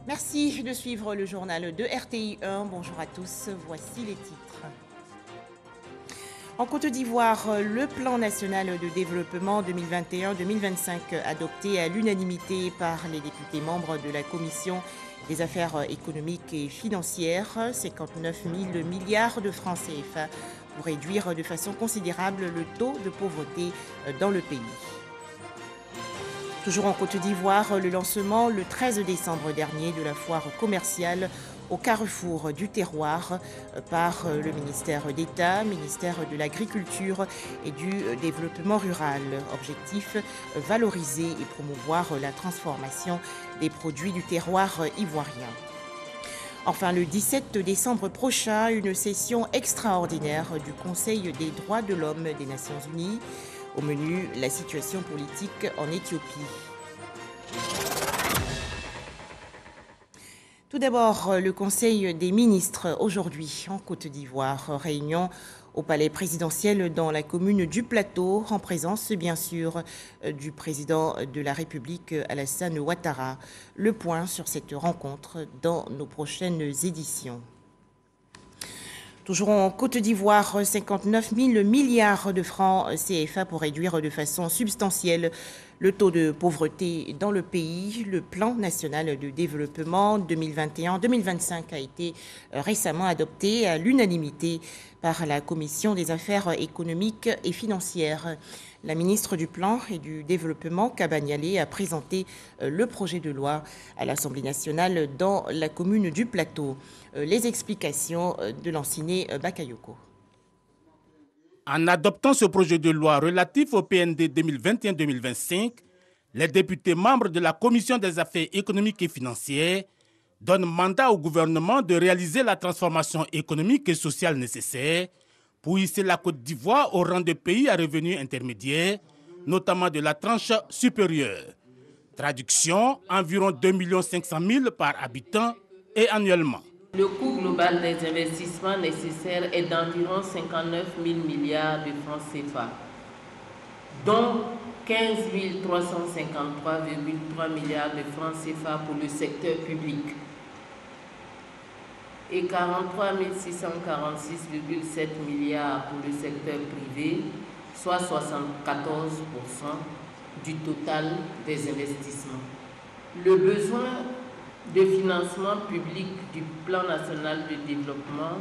Merci de suivre le journal de RTI 1. Bonjour à tous, voici les titres. En Côte d'Ivoire, le plan national de développement 2021-2025 adopté à l'unanimité par les députés membres de la Commission des affaires économiques et financières, 59 000 milliards de francs CFA pour réduire de façon considérable le taux de pauvreté dans le pays. Toujours en Côte d'Ivoire, le lancement le 13 décembre dernier de la foire commerciale au carrefour du terroir par le ministère d'État, ministère de l'Agriculture et du Développement rural. Objectif, valoriser et promouvoir la transformation des produits du terroir ivoirien. Enfin, le 17 décembre prochain, une session extraordinaire du Conseil des droits de l'homme des Nations Unies. Au menu, la situation politique en Éthiopie. Tout d'abord, le Conseil des ministres aujourd'hui en Côte d'Ivoire. Réunion au palais présidentiel dans la commune du Plateau, en présence bien sûr du président de la République Alassane Ouattara. Le point sur cette rencontre dans nos prochaines éditions. Toujours en Côte d'Ivoire, 59 000 milliards de francs CFA pour réduire de façon substantielle le taux de pauvreté dans le pays. Le plan national de développement 2021-2025 a été récemment adopté à l'unanimité par la Commission des affaires économiques et financières. La ministre du Plan et du Développement, Kaba Nialé, a présenté le projet de loi à l'Assemblée nationale dans la commune du Plateau. Les explications de Lanciné Bakayoko. En adoptant ce projet de loi relatif au PND 2021-2025, les députés membres de la Commission des affaires économiques et financières donnent mandat au gouvernement de réaliser la transformation économique et sociale nécessaire pour hisser la Côte d'Ivoire au rang de pays à revenus intermédiaires, notamment de la tranche supérieure. Traduction, environ 2 500 000 par habitant et annuellement. Le coût global des investissements nécessaires est d'environ 59 000 milliards de francs CFA, dont 15 353,3 milliards de francs CFA pour le secteur public et 43 646,7 milliards pour le secteur privé, soit 74% du total des investissements. Le besoin de financement public du plan national de développement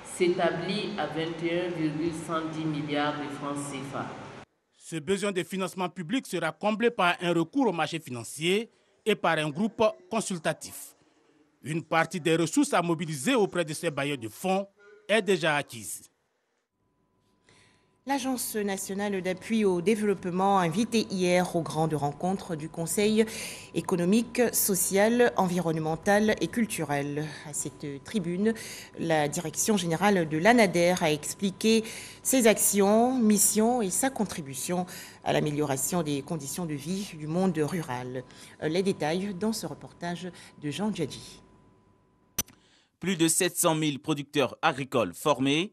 s'établit à 21,110 milliards de francs CFA. Ce besoin de financement public sera comblé par un recours au marché financier et par un groupe consultatif. Une partie des ressources à mobiliser auprès de ces bailleurs de fonds est déjà acquise. L'Agence nationale d'appui au développement invité hier aux grandes rencontres du Conseil économique, social, environnemental et culturel. À cette tribune, la direction générale de l'ANADER a expliqué ses actions, missions et sa contribution à l'amélioration des conditions de vie du monde rural. Les détails dans ce reportage de Jean Djadji. Plus de 700 000 producteurs agricoles formés,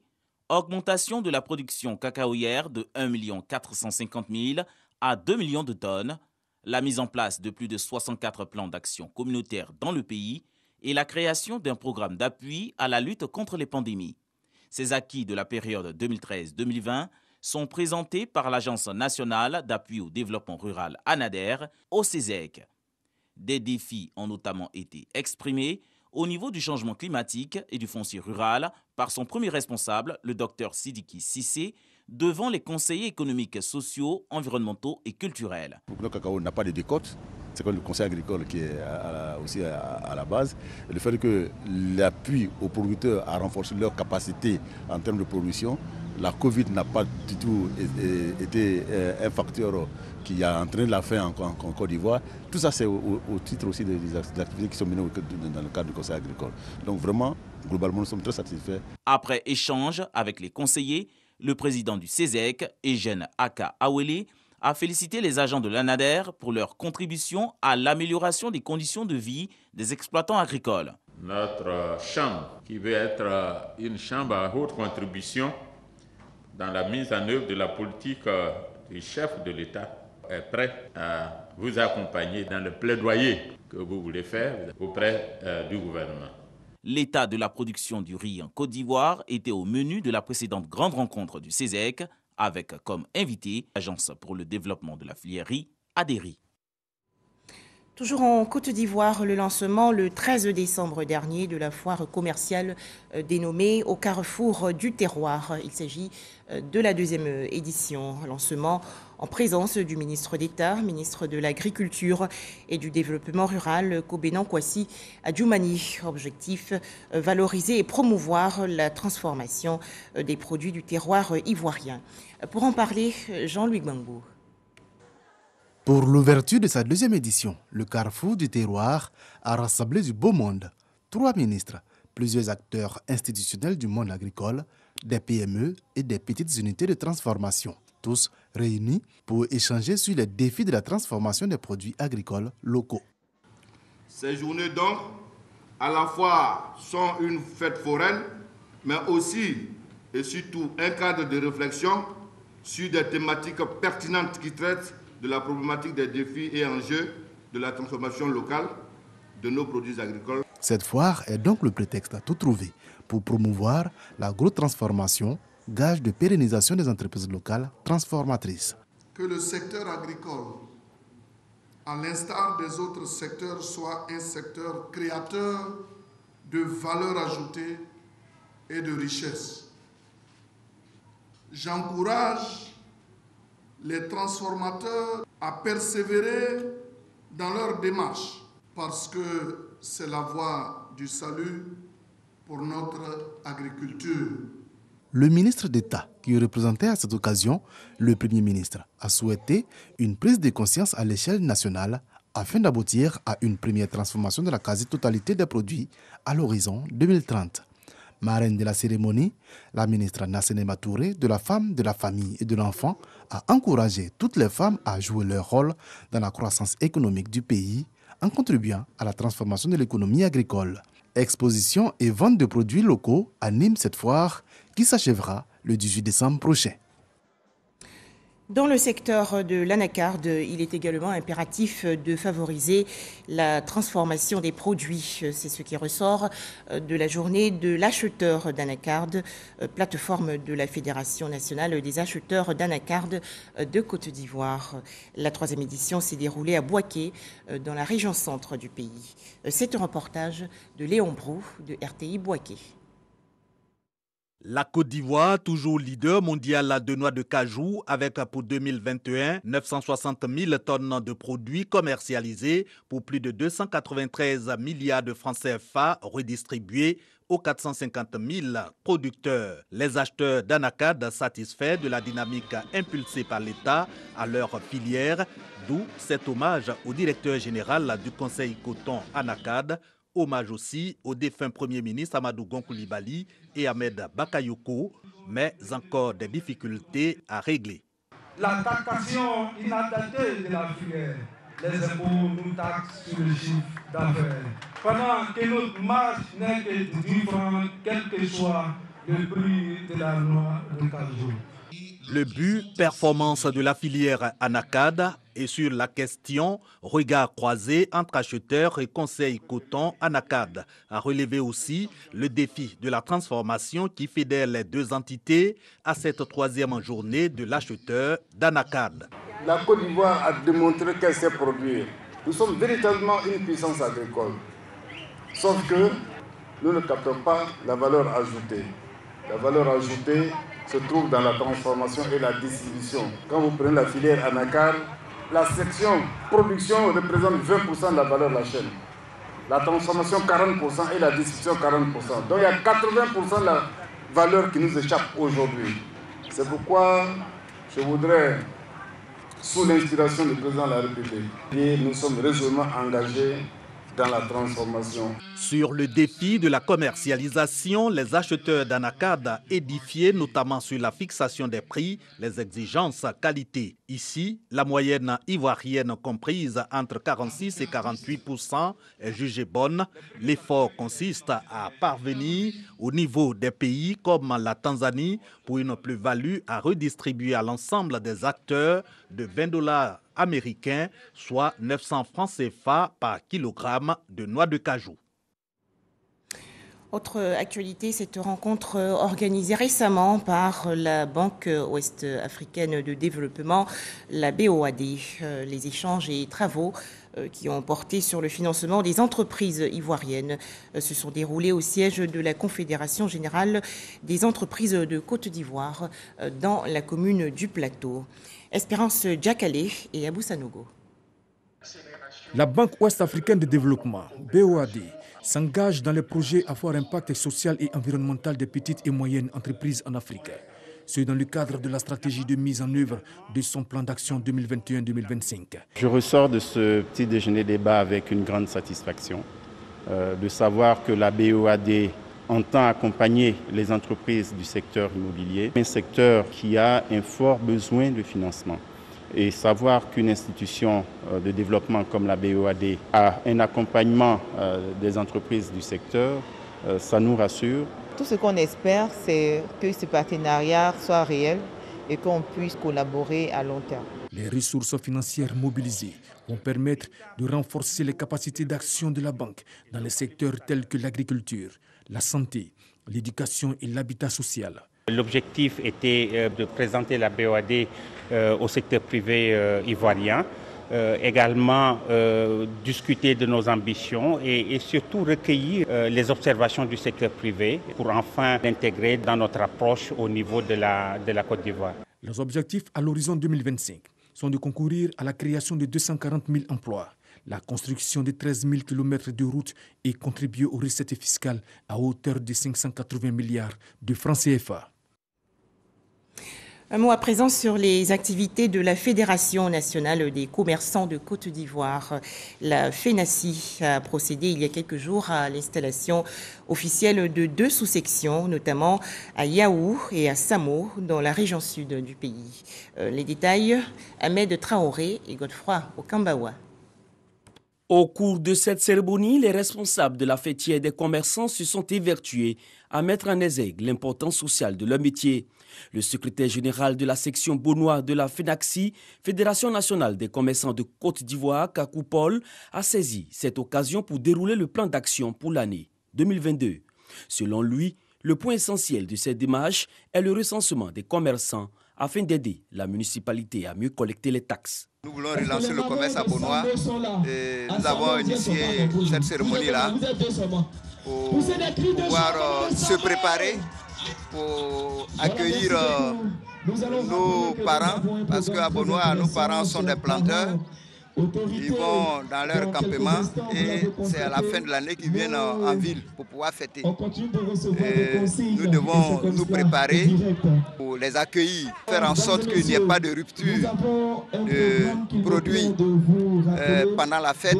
augmentation de la production cacaoyère de 1 450 000 à 2 millions de tonnes, la mise en place de plus de 64 plans d'action communautaires dans le pays et la création d'un programme d'appui à la lutte contre les pandémies. Ces acquis de la période 2013-2020 sont présentés par l'Agence nationale d'appui au développement rural ANADER au CESEC. Des défis ont notamment été exprimés au niveau du changement climatique et du foncier rural par son premier responsable, le Dr Sidiki Cissé, devant les conseillers économiques, sociaux, environnementaux et culturels. Le cacao n'a pas de décote, c'est comme le conseil agricole qui est aussi à la base. Le fait que l'appui aux producteurs a renforcé leur capacité en termes de production, la Covid n'a pas du tout été un facteur qui a entraîné la faim en Côte d'Ivoire. Tout ça, c'est au titre aussi des activités qui sont menées dans le cadre du conseil agricole. Donc vraiment, globalement, nous sommes très satisfaits. Après échange avec les conseillers, le président du CESEC, Eugène Aka Awele, a félicité les agents de l'ANADER pour leur contribution à l'amélioration des conditions de vie des exploitants agricoles. Notre chambre, qui veut être une chambre à haute contribution dans la mise en œuvre de la politique du chef de l'État, est prête à vous accompagner dans le plaidoyer que vous voulez faire auprès du gouvernement. L'état de la production du riz en Côte d'Ivoire était au menu de la précédente grande rencontre du CESEC, avec comme invité l'Agence pour le développement de la filière riz, ADERI. Toujours en Côte d'Ivoire, le lancement le 13 décembre dernier de la foire commerciale dénommée Au Carrefour du Terroir. Il s'agit de la deuxième édition. Lancement en présence du ministre d'État, ministre de l'Agriculture et du Développement rural, Kobenan Kwasi Adjoumani. Objectif, valoriser et promouvoir la transformation des produits du terroir ivoirien. Pour en parler, Jean-Louis Gbangbo. Pour l'ouverture de sa deuxième édition, le Carrefour du Terroir a rassemblé du beau monde. 3 ministres, plusieurs acteurs institutionnels du monde agricole, des PME et des petites unités de transformation, tous réunis pour échanger sur les défis de la transformation des produits agricoles locaux. Ces journées donc, à la fois sont une fête foraine, mais aussi et surtout un cadre de réflexion sur des thématiques pertinentes qui traitent de la problématique des défis et enjeux de la transformation locale de nos produits agricoles. Cette foire est donc le prétexte à tout trouver pour promouvoir l'agrotransformation, gage de pérennisation des entreprises locales transformatrices. Que le secteur agricole, à l'instar des autres secteurs, soit un secteur créateur de valeur ajoutée et de richesse. J'encourage les transformateurs à persévérer dans leur démarche parce que c'est la voie du salut pour notre agriculture. Le ministre d'État qui représentait à cette occasion le Premier ministre a souhaité une prise de conscience à l'échelle nationale afin d'aboutir à une première transformation de la quasi-totalité des produits à l'horizon 2030. Marraine de la cérémonie, la ministre Nasséné Touré de la Femme, de la Famille et de l'Enfant a encouragé toutes les femmes à jouer leur rôle dans la croissance économique du pays en contribuant à la transformation de l'économie agricole. Exposition et vente de produits locaux animent cette foire qui s'achèvera le 18 décembre prochain. Dans le secteur de l'anacarde, il est également impératif de favoriser la transformation des produits. C'est ce qui ressort de la journée de l'acheteur d'anacarde, plateforme de la Fédération nationale des acheteurs d'anacarde de Côte d'Ivoire. La 3e édition s'est déroulée à Bouaké, dans la région centre du pays. C'est un reportage de Léon Brou de RTI Bouaké. La Côte d'Ivoire, toujours leader mondial de noix de cajou, avec pour 2021 960 000 tonnes de produits commercialisés pour plus de 293 milliards de francs CFA redistribués aux 450 000 producteurs. Les acheteurs d'anacarde satisfaits de la dynamique impulsée par l'État à leur filière, d'où cet hommage au directeur général du Conseil coton anacarde. Hommage aussi au défunt Premier ministre Amadou Gon Coulibaly et Ahmed Bakayoko, mais encore des difficultés à régler. La taxation inadaptée de la filière, les impôts nous taxent sur le chiffre d'affaires. Pendant que notre marge n'est que de 10 francs, quel que soit le prix de la noix de cajou. Le but, performance de la filière anacarde et sur la question regard croisé entre acheteurs et conseil coton anacarde a relevé aussi le défi de la transformation qui fédère les deux entités à cette 3e journée de l'acheteur d'anacarde. La Côte d'Ivoire a démontré qu'elle sait produire. Nous sommes véritablement une puissance agricole. Sauf que nous ne captons pas la valeur ajoutée. La valeur ajoutée se trouve dans la transformation et la distribution. Quand vous prenez la filière anacarde, la section production représente 20% de la valeur de la chaîne. La transformation 40% et la distribution 40%. Donc il y a 80% de la valeur qui nous échappe aujourd'hui. C'est pourquoi je voudrais, sous l'inspiration du président de la République, dire nous sommes résolument engagés dans la transformation. Sur le défi de la commercialisation, les acheteurs d'anacarde édifiés notamment sur la fixation des prix, les exigences qualité. Ici, la moyenne ivoirienne comprise entre 46 et 48% est jugée bonne. L'effort consiste à parvenir au niveau des pays comme la Tanzanie pour une plus-value à redistribuer à l'ensemble des acteurs de $20 américains, soit 900 francs CFA par kilogramme de noix de cajou. Autre actualité, cette rencontre organisée récemment par la Banque ouest-africaine de développement, la BOAD. Les échanges et travaux qui ont porté sur le financement des entreprises ivoiriennes se sont déroulés au siège de la Confédération générale des entreprises de Côte d'Ivoire dans la commune du Plateau. Espérance Diakale et Abou Sanogo. La Banque ouest-africaine de développement, BOAD, s'engage dans les projets à fort impact social et environnemental des petites et moyennes entreprises en Afrique. C'est dans le cadre de la stratégie de mise en œuvre de son plan d'action 2021-2025. Je ressors de ce petit déjeuner débat avec une grande satisfaction de savoir que la BOAD entend accompagner les entreprises du secteur immobilier, un secteur qui a un fort besoin de financement. Et savoir qu'une institution de développement comme la BOAD a un accompagnement des entreprises du secteur, ça nous rassure. Tout ce qu'on espère, c'est que ce partenariat soit réel et qu'on puisse collaborer à long terme. Les ressources financières mobilisées vont permettre de renforcer les capacités d'action de la banque dans les secteurs tels que l'agriculture, la santé, l'éducation et l'habitat social. L'objectif était de présenter la BOAD au secteur privé ivoirien, également discuter de nos ambitions et surtout recueillir les observations du secteur privé pour enfin l'intégrer dans notre approche au niveau de la Côte d'Ivoire. Les objectifs à l'horizon 2025 sont de concourir à la création de 240 000 emplois, la construction de 13 000 km de routes et contribuer aux recettes fiscales à hauteur de 580 milliards de francs CFA. Un mot à présent sur les activités de la Fédération nationale des commerçants de Côte d'Ivoire. La FENACI a procédé il y a quelques jours à l'installation officielle de 2 sous-sections, notamment à Yaou et à Samo, dans la région sud du pays. Les détails, Ahmed Traoré et Godefroy Okambawa. Au cours de cette cérémonie, les responsables de la fêtière des commerçants se sont évertués à mettre en exergue l'importance sociale de leur métier. Le secrétaire général de la section Beaunois de la FENACI, Fédération nationale des commerçants de Côte d'Ivoire, Kakou Paul, a saisi cette occasion pour dérouler le plan d'action pour l'année 2022. Selon lui, le point essentiel de cette démarche est le recensement des commerçants afin d'aider la municipalité à mieux collecter les taxes. Nous voulons relancer le commerce à Beaunois et nous avons initié cette cérémonie-là pour pouvoir se préparer pour accueillir nos parents, parce qu'à Beaunois, nos parents sont des planteurs. Ils vont dans leur campement et c'est à la fin de l'année qu'ils viennent en ville pour pouvoir fêter. Et nous devons nous préparer pour les accueillir, faire en sorte qu'il n'y ait pas de rupture de produits pendant la fête.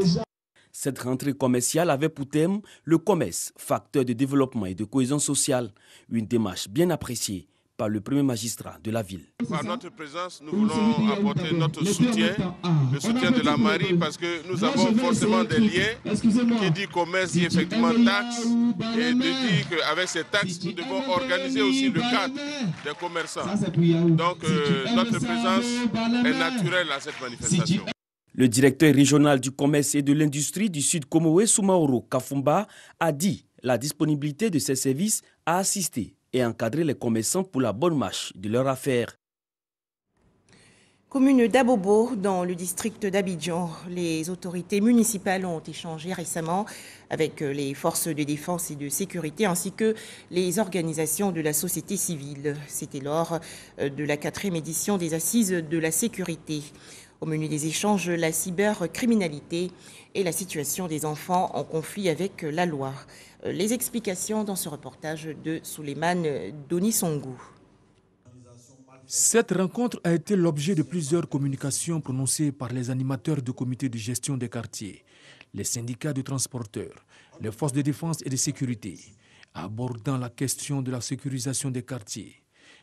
Cette rentrée commerciale avait pour thème le commerce, facteur de développement et de cohésion sociale, une démarche bien appréciée par le premier magistrat de la ville. Par notre présence, nous voulons apporter notre soutien, le soutien de la mairie, parce que nous avons forcément des liens. Qui dit commerce dit effectivement taxes, et de dire qu'avec ces taxes, nous devons organiser aussi le cadre des commerçants. Donc notre présence est naturelle à cette manifestation. Le directeur régional du commerce et de l'industrie du Sud Comoé, Soumaoro Kafumba, a dit la disponibilité de ces services à assister et encadrer les commerçants pour la bonne marche de leurs affaires. Commune d'Abobo, dans le district d'Abidjan, les autorités municipales ont échangé récemment avec les forces de défense et de sécurité ainsi que les organisations de la société civile. C'était lors de la 4e édition des Assises de la sécurité. Au menu des échanges, la cybercriminalité et la situation des enfants en conflit avec la loi. Les explications dans ce reportage de Souleymane Donisongou. Cette rencontre a été l'objet de plusieurs communications prononcées par les animateurs du comité de gestion des quartiers, les syndicats de transporteurs, les forces de défense et de sécurité, abordant la question de la sécurisation des quartiers.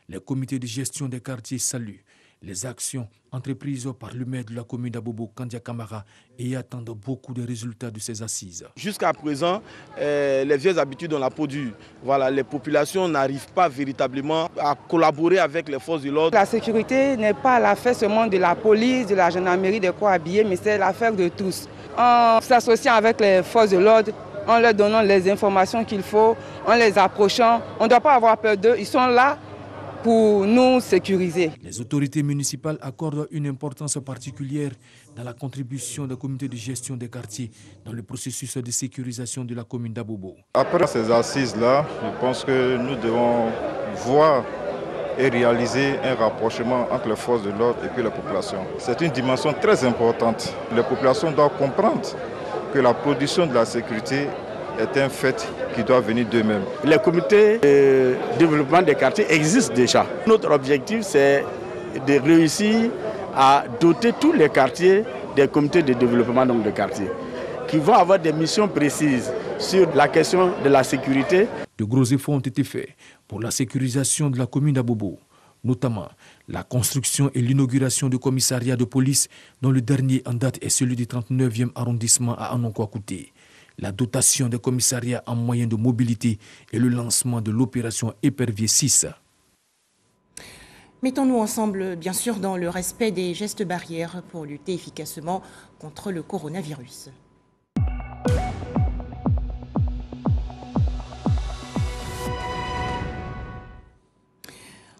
Les comités de gestion des quartiers saluent Les actions entreprises par le maire de la commune d'Abobo, Kandia Kamara, et attendent beaucoup de résultats de ces assises. Jusqu'à présent, les vieilles habitudes, on l'a produit. Voilà, les populations n'arrivent pas véritablement à collaborer avec les forces de l'ordre. La sécurité n'est pas l'affaire seulement de la police, de la gendarmerie, des corps habillés, mais c'est l'affaire de tous. En s'associant avec les forces de l'ordre, en leur donnant les informations qu'il faut, en les approchant, on ne doit pas avoir peur d'eux, ils sont là pour nous sécuriser. Les autorités municipales accordent une importance particulière dans la contribution des comités de gestion des quartiers dans le processus de sécurisation de la commune d'Abobo. Après ces assises-là, je pense que nous devons voir et réaliser un rapprochement entre les forces de l'ordre et puis la population. C'est une dimension très importante. Les populations doivent comprendre que la production de la sécurité est un fait qui doit venir d'eux-mêmes. Les comités de développement des quartiers existent déjà. Notre objectif, c'est de réussir à doter tous les quartiers des comités de développement de quartiers qui vont avoir des missions précises sur la question de la sécurité. De gros efforts ont été faits pour la sécurisation de la commune d'Abobo, notamment la construction et l'inauguration de commissariats de police dont le dernier en date est celui du 39e arrondissement à Anonkwa-Kouté, la dotation des commissariats en moyens de mobilité et le lancement de l'opération Épervier 6. Mettons-nous ensemble, bien sûr, dans le respect des gestes barrières pour lutter efficacement contre le coronavirus.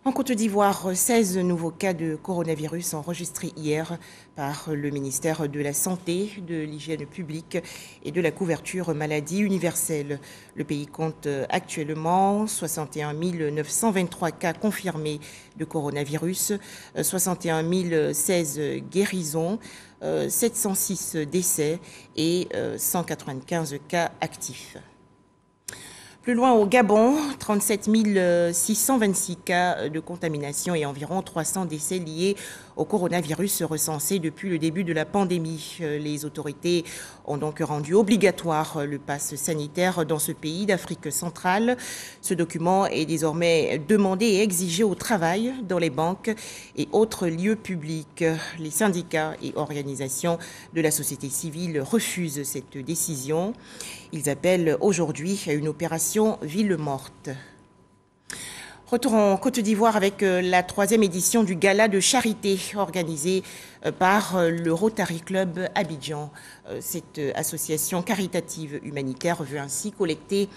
En Côte d'Ivoire, 16 nouveaux cas de coronavirus enregistrés hier par le ministère de la Santé, de l'Hygiène publique et de la couverture maladie universelle. Le pays compte actuellement 61 923 cas confirmés de coronavirus, 61 016 guérisons, 706 décès et 195 cas actifs. Plus loin au Gabon, 37 626 cas de contamination et environ 300 décès liés au coronavirus recensés depuis le début de la pandémie. Les autorités ont donc rendu obligatoire le pass sanitaire dans ce pays d'Afrique centrale. Ce document est désormais demandé et exigé au travail, dans les banques et autres lieux publics. Les syndicats et organisations de la société civile refusent cette décision. Ils appellent aujourd'hui à une opération ville morte. Retour en Côte d'Ivoire avec la 3e édition du gala de charité organisé par le Rotary Club Abidjan. Cette association caritative humanitaire veut ainsi collecter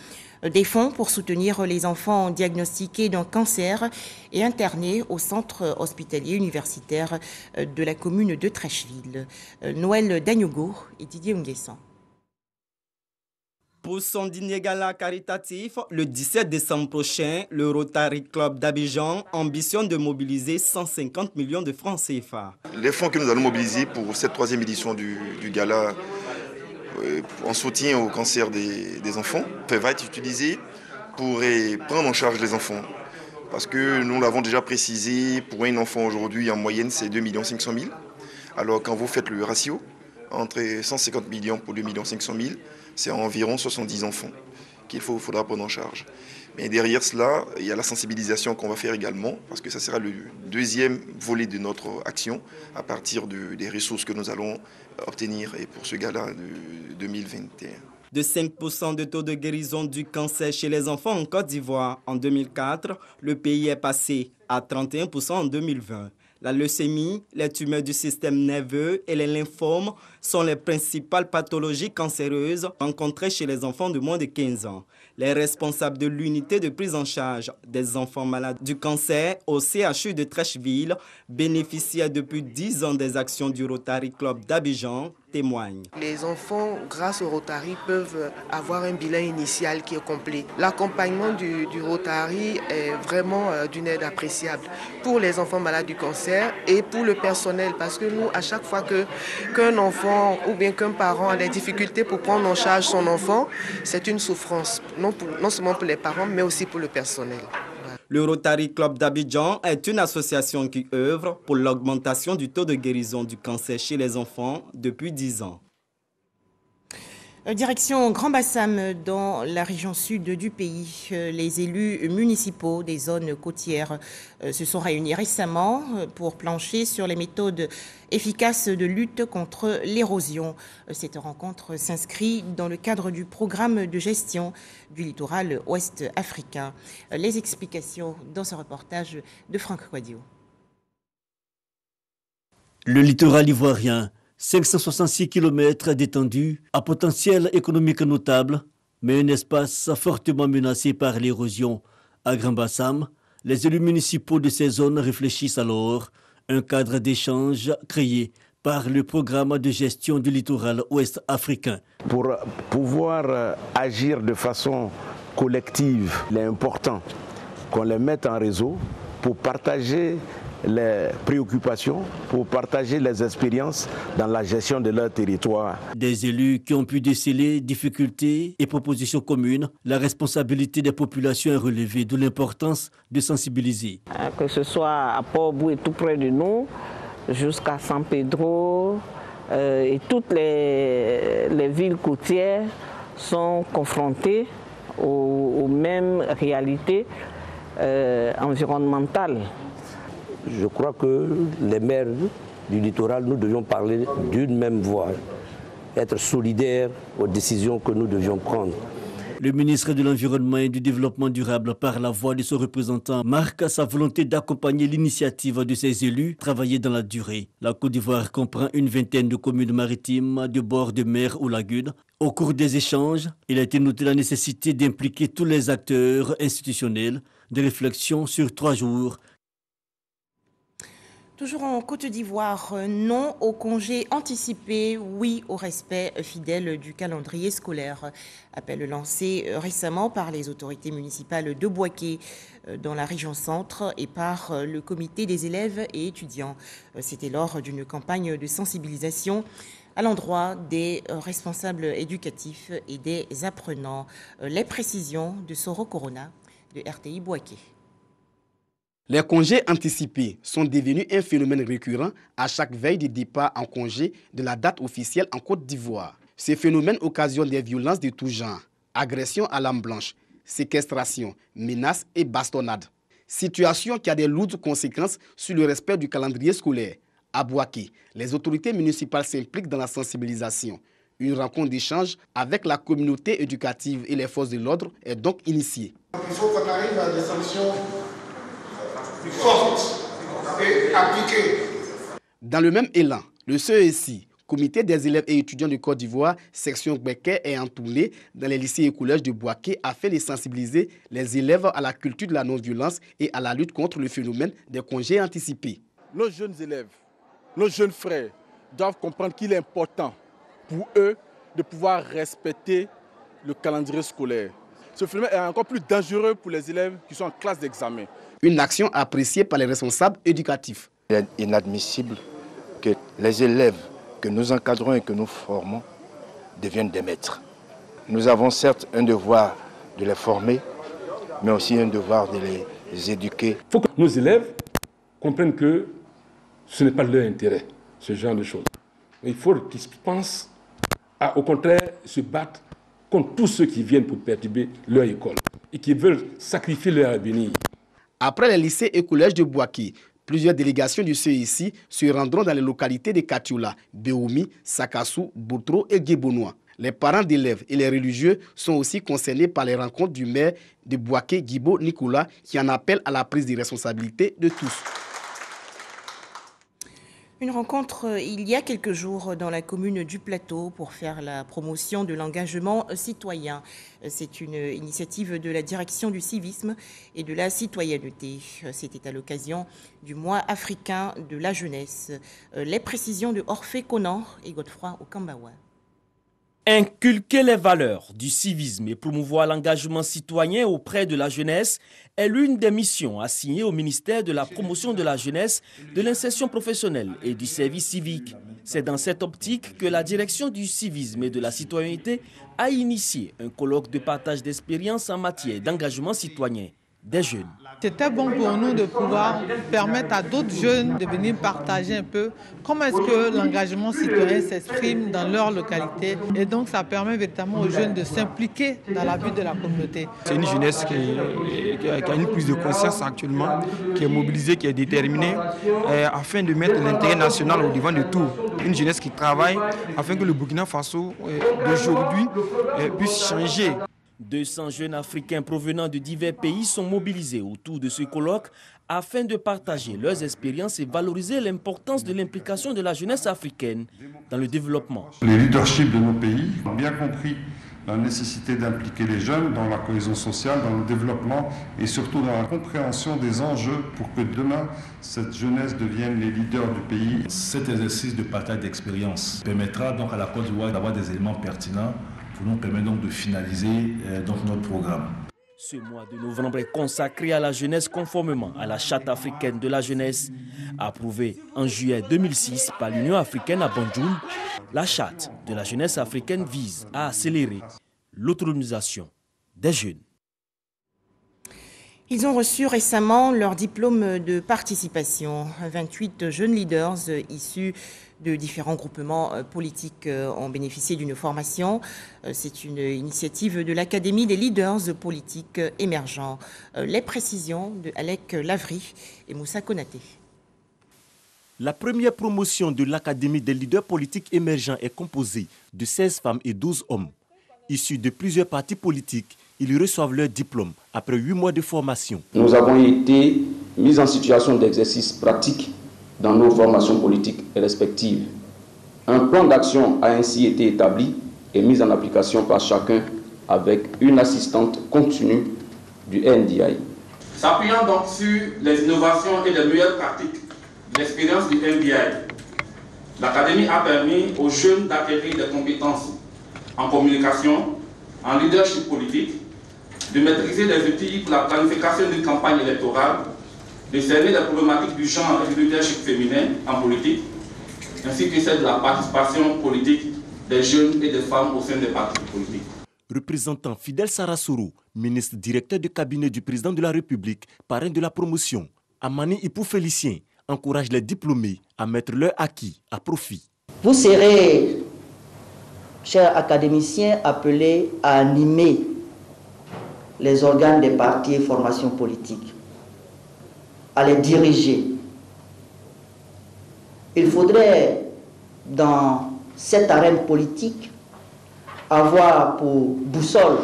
des fonds pour soutenir les enfants diagnostiqués d'un cancer et internés au centre hospitalier universitaire de la commune de Trècheville. Noël Dagnogo et Didier Nguessan. Pour son dîner gala caritatif, le 17 décembre prochain, le Rotary Club d'Abidjan ambitionne de mobiliser 150 millions de francs CFA. Les fonds que nous allons mobiliser pour cette 3e édition du gala en soutien au cancer des enfants va être utilisé pour prendre en charge les enfants. Parce que nous l'avons déjà précisé, pour un enfant aujourd'hui, en moyenne, c'est 2 500 000. Alors quand vous faites le ratio, entre 150 millions pour 2 500 000, c'est environ 70 enfants qu'il faudra prendre en charge. Mais derrière cela, il y a la sensibilisation qu'on va faire également, parce que ça sera le 2e volet de notre action, à partir des ressources que nous allons obtenir et pour ce gala de 2021. De 5% de taux de guérison du cancer chez les enfants en Côte d'Ivoire en 2004, le pays est passé à 31% en 2020. La leucémie, les tumeurs du système nerveux et les lymphomes sont les principales pathologies cancéreuses rencontrées chez les enfants de moins de 15 ans. Les responsables de l'unité de prise en charge des enfants malades du cancer au CHU de Trècheville bénéficient depuis 10 ans des actions du Rotary Club d'Abidjan, témoignent. Les enfants, grâce au Rotary, peuvent avoir un bilan initial qui est complet. L'accompagnement du Rotary est vraiment d'une aide appréciable pour les enfants malades du cancer et pour le personnel, parce que nous, à chaque fois qu'un enfant ou bien qu'un parent a des difficultés pour prendre en charge son enfant, c'est une souffrance, non seulement pour les parents, mais aussi pour le personnel. Le Rotary Club d'Abidjan est une association qui œuvre pour l'augmentation du taux de guérison du cancer chez les enfants depuis 10 ans. Direction Grand Bassam, dans la région sud du pays. Les élus municipaux des zones côtières se sont réunis récemment pour plancher sur les méthodes efficaces de lutte contre l'érosion. Cette rencontre s'inscrit dans le cadre du programme de gestion du littoral ouest africain. Les explications dans ce reportage de Franck Quadio. Le littoral ivoirien, 566 km d'étendue, à potentiel économique notable, mais un espace fortement menacé par l'érosion. À Grand Bassam, les élus municipaux de ces zones réfléchissent alors un cadre d'échange créé par le programme de gestion du littoral ouest africain. Pour pouvoir agir de façon collective, il est important qu'on les mette en réseau pour partager les préoccupations, pour partager les expériences dans la gestion de leur territoire. Des élus qui ont pu déceler difficultés et propositions communes, la responsabilité des populations est relevée, d'où l'importance de sensibiliser. Que ce soit à Port-Boué, tout près de nous, jusqu'à San Pedro, et toutes les villes côtières sont confrontées aux mêmes réalités environnementales. Je crois que les maires du littoral, nous devions parler d'une même voix, être solidaires aux décisions que nous devions prendre. Le ministre de l'Environnement et du Développement durable, par la voix de son représentant, marque sa volonté d'accompagner l'initiative de ses élus, travailler dans la durée. La Côte d'Ivoire comprend une vingtaine de communes maritimes de bord de mer ou lagunes. Au cours des échanges, il a été noté la nécessité d'impliquer tous les acteurs institutionnels, de réflexion sur 3 jours. Toujours en Côte d'Ivoire, non au congé anticipé, oui au respect fidèle du calendrier scolaire. Appel lancé récemment par les autorités municipales de Bouaké dans la région centre et par le comité des élèves et étudiants. C'était lors d'une campagne de sensibilisation à l'endroit des responsables éducatifs et des apprenants. Les précisions de Soro Corona de RTI Bouaké. Les congés anticipés sont devenus un phénomène récurrent à chaque veille de départ en congé de la date officielle en Côte d'Ivoire. Ce phénomène occasionne des violences de tout genre, agressions à l'arme blanche, séquestration, menaces et bastonnades. Situation qui a des lourdes conséquences sur le respect du calendrier scolaire. À Bouaké, les autorités municipales s'impliquent dans la sensibilisation. Une rencontre d'échange avec la communauté éducative et les forces de l'ordre est donc initiée. Il faut qu'on arrive à des sanctions fortes et appliquées. Dans le même élan, le CESI, Comité des élèves et étudiants de Côte d'Ivoire, section Béquet, est en tournée dans les lycées et collèges de Bouaké afin de sensibiliser les élèves à la culture de la non-violence et à la lutte contre le phénomène des congés anticipés. Nos jeunes élèves, nos jeunes frères doivent comprendre qu'il est important pour eux de pouvoir respecter le calendrier scolaire. Ce phénomène est encore plus dangereux pour les élèves qui sont en classe d'examen. Une action appréciée par les responsables éducatifs. Il est inadmissible que les élèves que nous encadrons et que nous formons deviennent des maîtres. Nous avons certes un devoir de les former, mais aussi un devoir de les éduquer. Il faut que nos élèves comprennent que ce n'est pas leur intérêt, ce genre de choses. Il faut qu'ils pensent à, au contraire, se battre contre tous ceux qui viennent pour perturber leur école et qui veulent sacrifier leur avenir. Après les lycées et collèges de Bouaké, plusieurs délégations du CESI se rendront dans les localités de Katioula, Béoumi, Sakassou, Boutro et Guébonois. Les parents d'élèves et les religieux sont aussi concernés par les rencontres du maire de Bouaké, Guibo Nicolas, qui en appelle à la prise de responsabilité de tous. Une rencontre il y a quelques jours dans la commune du Plateau pour faire la promotion de l'engagement citoyen. C'est une initiative de la direction du civisme et de la citoyenneté. C'était à l'occasion du mois africain de la jeunesse. Les précisions de Orphée Conan et Godefroy Okambawa. Inculquer les valeurs du civisme et promouvoir l'engagement citoyen auprès de la jeunesse est l'une des missions assignées au ministère de la promotion de la jeunesse, de l'insertion professionnelle et du service civique. C'est dans cette optique que la direction du civisme et de la citoyenneté a initié un colloque de partage d'expériences en matière d'engagement citoyen. des jeunes. C'était bon pour nous de pouvoir permettre à d'autres jeunes de venir partager un peu comment est-ce que l'engagement citoyen s'exprime dans leur localité. Et donc ça permet véritablement aux jeunes de s'impliquer dans la vie de la communauté. C'est une jeunesse qui a une prise de conscience actuellement, qui est mobilisée, qui est déterminée afin de mettre l'intérêt national au devant de tout. Une jeunesse qui travaille afin que le Burkina Faso d'aujourd'hui puisse changer. 200 jeunes africains provenant de divers pays sont mobilisés autour de ce colloque afin de partager leurs expériences et valoriser l'importance de l'implication de la jeunesse africaine dans le développement. Les leaderships de nos pays ont bien compris la nécessité d'impliquer les jeunes dans la cohésion sociale, dans le développement et surtout dans la compréhension des enjeux pour que demain, cette jeunesse devienne les leaders du pays. Cet exercice de partage d'expérience permettra donc à la Côte d'Ivoire d'avoir des éléments pertinents pour nous permettre donc de finaliser notre programme. Ce mois de novembre est consacré à la jeunesse conformément à la Charte africaine de la jeunesse, approuvée en juillet 2006 par l'Union africaine à Banjul. La Charte de la jeunesse africaine vise à accélérer l'autonomisation des jeunes. Ils ont reçu récemment leur diplôme de participation. 28 jeunes leaders issus de différents groupements politiques ont bénéficié d'une formation. C'est une initiative de l'Académie des leaders politiques émergents. Les précisions de Alec Lavry et Moussa Konaté. La première promotion de l'Académie des leaders politiques émergents est composée de 16 femmes et 12 hommes. Issus de plusieurs partis politiques, ils reçoivent leur diplôme après 8 mois de formation. Nous avons été mis en situation d'exercice pratique dans nos formations politiques respectives. Un plan d'action a ainsi été établi et mis en application par chacun avec une assistante continue du NDI. S'appuyant donc sur les innovations et les meilleures pratiques de l'expérience du NDI, l'Académie a permis aux jeunes d'acquérir des compétences en communication, en leadership politique, de maîtriser les outils pour la planification d'une campagne électorale, de cerner les problématiques du genre et du leadership féminin en politique, ainsi que celle de la participation politique des jeunes et des femmes au sein des partis politiques. Représentant Fidel Sarasoro, ministre directeur de cabinet du président de la République, parrain de la promotion, Amani Ipou-Félicien encourage les diplômés à mettre leur acquis à profit. Vous serez, chers académiciens, appelés à animer les organes des partis et formations politiques, à les diriger. Il faudrait, dans cette arène politique, avoir pour boussole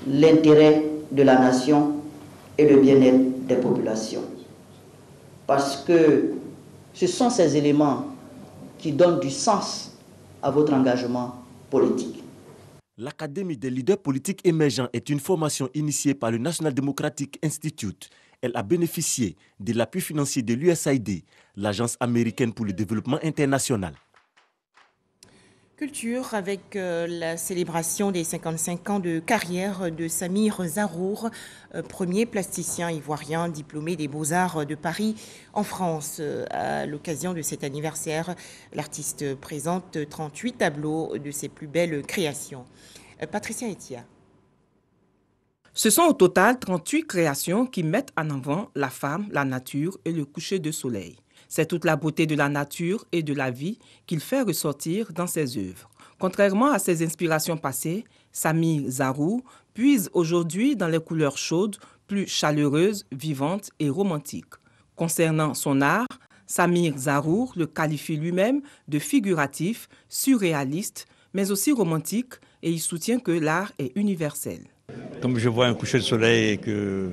l'intérêt de la nation et le bien-être des populations. Parce que ce sont ces éléments qui donnent du sens à votre engagement politique. L'Académie des leaders politiques émergents est une formation initiée par le National Democratic Institute. Elle a bénéficié de l'appui financier de l'USAID, l'Agence américaine pour le développement international. Culture avec la célébration des 55 ans de carrière de Samir Zarour, premier plasticien ivoirien diplômé des Beaux-Arts de Paris en France. À l'occasion de cet anniversaire, l'artiste présente 38 tableaux de ses plus belles créations. Patricia Etia. Ce sont au total 38 créations qui mettent en avant la femme, la nature et le coucher de soleil. C'est toute la beauté de la nature et de la vie qu'il fait ressortir dans ses œuvres. Contrairement à ses inspirations passées, Samir Zarour puise aujourd'hui dans les couleurs chaudes, plus chaleureuses, vivantes et romantiques. Concernant son art, Samir Zarour le qualifie lui-même de figuratif, surréaliste, mais aussi romantique, et il soutient que l'art est universel. Comme je vois un coucher de soleil et que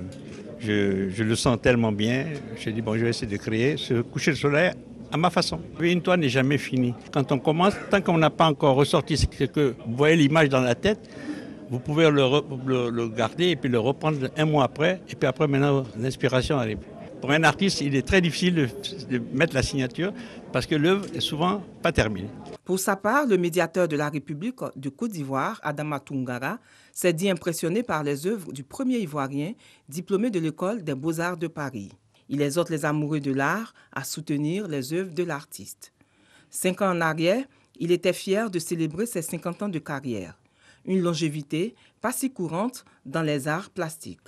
je le sens tellement bien, je dis bon, je vais essayer de créer ce coucher de soleil à ma façon. Une toile n'est jamais finie. Quand on commence, tant qu'on n'a pas encore ressorti ce que vous voyez l'image dans la tête, vous pouvez le garder et puis le reprendre un mois après, et puis après maintenant l'inspiration arrive. Pour un artiste, il est très difficile de mettre la signature parce que l'œuvre est souvent pas terminée. Pour sa part, le médiateur de la République de Côte d'Ivoire, Adama Toungara, s'est dit impressionné par les œuvres du premier Ivoirien diplômé de l'École des Beaux-Arts de Paris. Il exhorte les amoureux de l'art à soutenir les œuvres de l'artiste. 5 ans en arrière, il était fier de célébrer ses 50 ans de carrière, une longévité pas si courante dans les arts plastiques.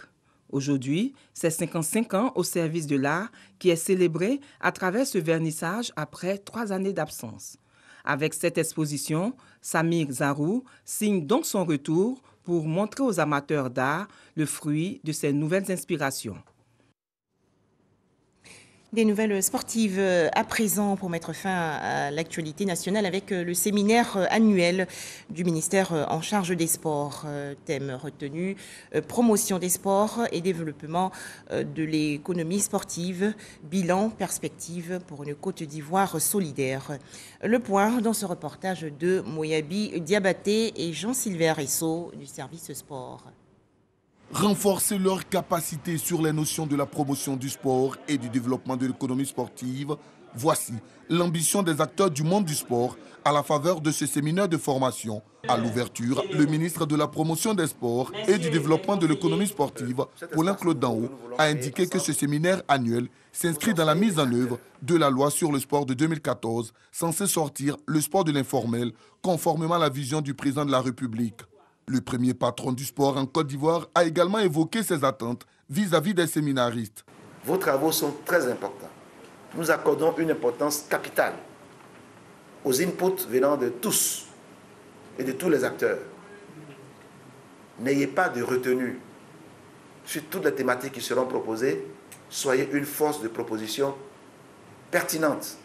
Aujourd'hui, c'est 55 ans au service de l'art qui est célébré à travers ce vernissage après 3 années d'absence. Avec cette exposition, Samir Zarou signe donc son retour pour montrer aux amateurs d'art le fruit de ses nouvelles inspirations. Des nouvelles sportives à présent pour mettre fin à l'actualité nationale avec le séminaire annuel du ministère en charge des sports. Thème retenu, promotion des sports et développement de l'économie sportive, bilan, perspective pour une Côte d'Ivoire solidaire. Le point dans ce reportage de Moyabi Diabaté et Jean-Sylvain Ressot du service sport. Renforcer leurs capacités sur les notions de la promotion du sport et du développement de l'économie sportive, voici l'ambition des acteurs du monde du sport à la faveur de ce séminaire de formation. À l'ouverture, le ministre de la Promotion des sports et du développement de l'économie sportive, Paulin-Claude Danhaut, a indiqué que ce séminaire annuel s'inscrit dans la mise en œuvre de la loi sur le sport de 2014, censée sortir le sport de l'informel, conformément à la vision du président de la République. Le premier patron du sport en Côte d'Ivoire a également évoqué ses attentes vis-à-vis des séminaristes. Vos travaux sont très importants. Nous accordons une importance capitale aux inputs venant de tous et de tous les acteurs. N'ayez pas de retenue sur toutes les thématiques qui seront proposées. Soyez une force de proposition pertinente.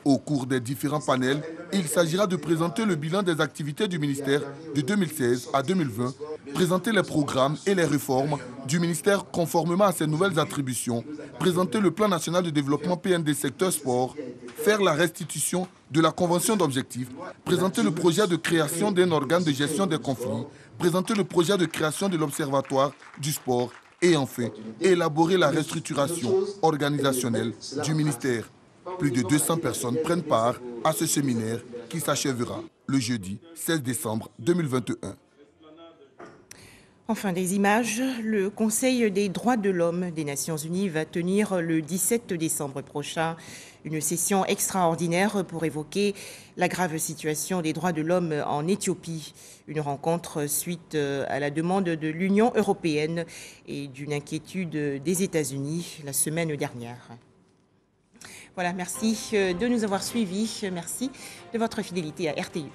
Au cours des différents panels, il s'agira de présenter le bilan des activités du ministère de 2016 à 2020, présenter les programmes et les réformes du ministère conformément à ses nouvelles attributions, présenter le plan national de développement PND secteur sport, faire la restitution de la convention d'objectifs, présenter le projet de création d'un organe de gestion des conflits, présenter le projet de création de l'observatoire du sport et enfin élaborer la restructuration organisationnelle du ministère. Plus de 200 personnes prennent part à ce séminaire qui s'achèvera le jeudi 16 décembre 2021. Enfin, des images. Le Conseil des droits de l'homme des Nations Unies va tenir le 17 décembre prochain une session extraordinaire pour évoquer la grave situation des droits de l'homme en Éthiopie. Une rencontre suite à la demande de l'Union européenne et d'une inquiétude des États-Unis la semaine dernière. Voilà, merci de nous avoir suivis. Merci de votre fidélité à RTI1.